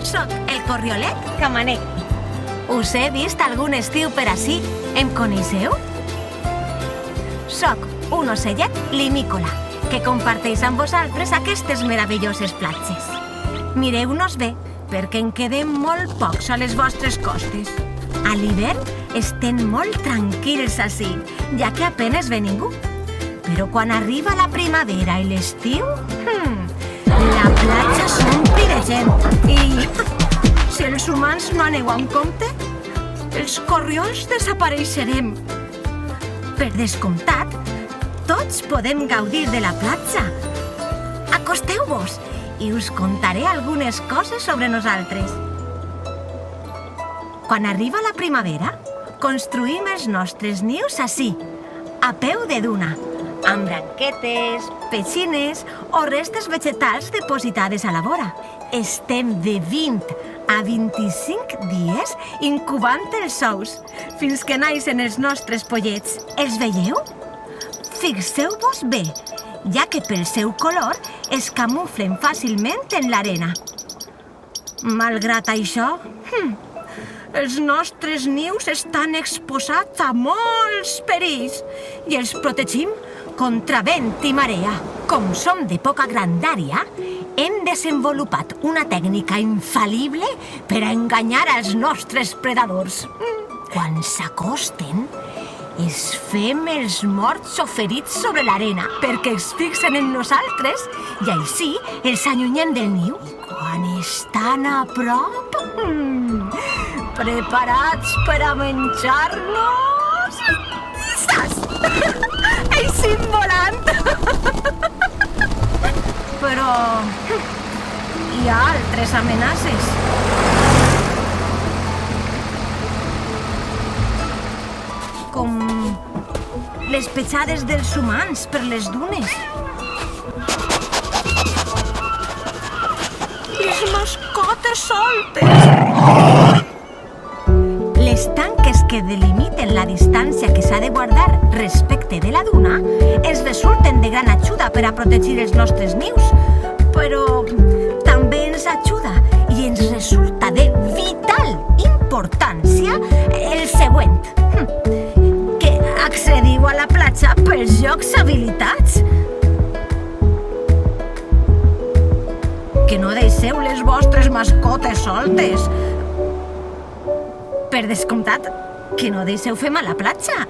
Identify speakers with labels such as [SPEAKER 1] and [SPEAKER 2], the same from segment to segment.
[SPEAKER 1] Soc el Corriolet Camaner. Us he vist algun estiu per ací. Em coneixeu? Soc un ocellet limícola que comparteix amb vosaltres aquestes meravelloses platges. Mireu-nos bé, perquè en quedem molt pocs a les vostres costes. A l'hivern estem molt tranquils ací, ja que apenes ve ningú. Però quan arriba la primavera i l'estiu, la platja s'ompli de gent. I si els humans no aneu en compte, els corriols desapareixerem. Per descomptat, tots podem gaudir de la platja. Acosteu-vos i us contaré algunes coses sobre nosaltres. Quan arriba la primavera, construïm els nostres nius ací, a peu de duna, amb branquetes, petxines o restes vegetals depositades a la vora. Estem de 20 a 25 dies incubant els ous, fins que naixen els nostres pollets. Els veieu? Fixeu-vos bé, ja que pel seu color es camuflen fàcilment en l'arena. Malgrat això, els nostres nius estan exposats a molts perills i els protegim contra vent i marea. Com som de poca grandària, hem desenvolupat una tècnica infal·lible per a enganyar els nostres predadors. Quan s'acosten, es fem els morts o ferits sobre l'arena perquè es fixen en nosaltres i així els allunyem del niu. I quan estan a prop, preparats per a menjar-nos, sas! Eixim volant! Però hi ha altres amenaces. Com les petjades dels humans per les dunes. Les mascotes soltes. Les tanques que delimiten la distància que s'ha de guardar respecte de la duna ens resulten de gran ajuda per a protegir els nostres nius, però també ens ajuda i ens resulta de vital importància el següent. Accediu a la platja pels llocs habilitats. Que no deixeu les vostres mascotes soltes. Per descomptat, que no deixeu fer mal a la platja.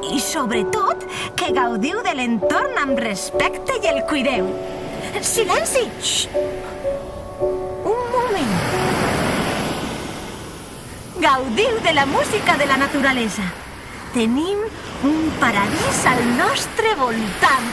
[SPEAKER 1] I sobretot, que gaudiu de l'entorn amb respecte i el cuideu. Silenci! Xxt! Un moment. Gaudiu de la música de la naturalesa. Tenim un paradís al nostre voltant.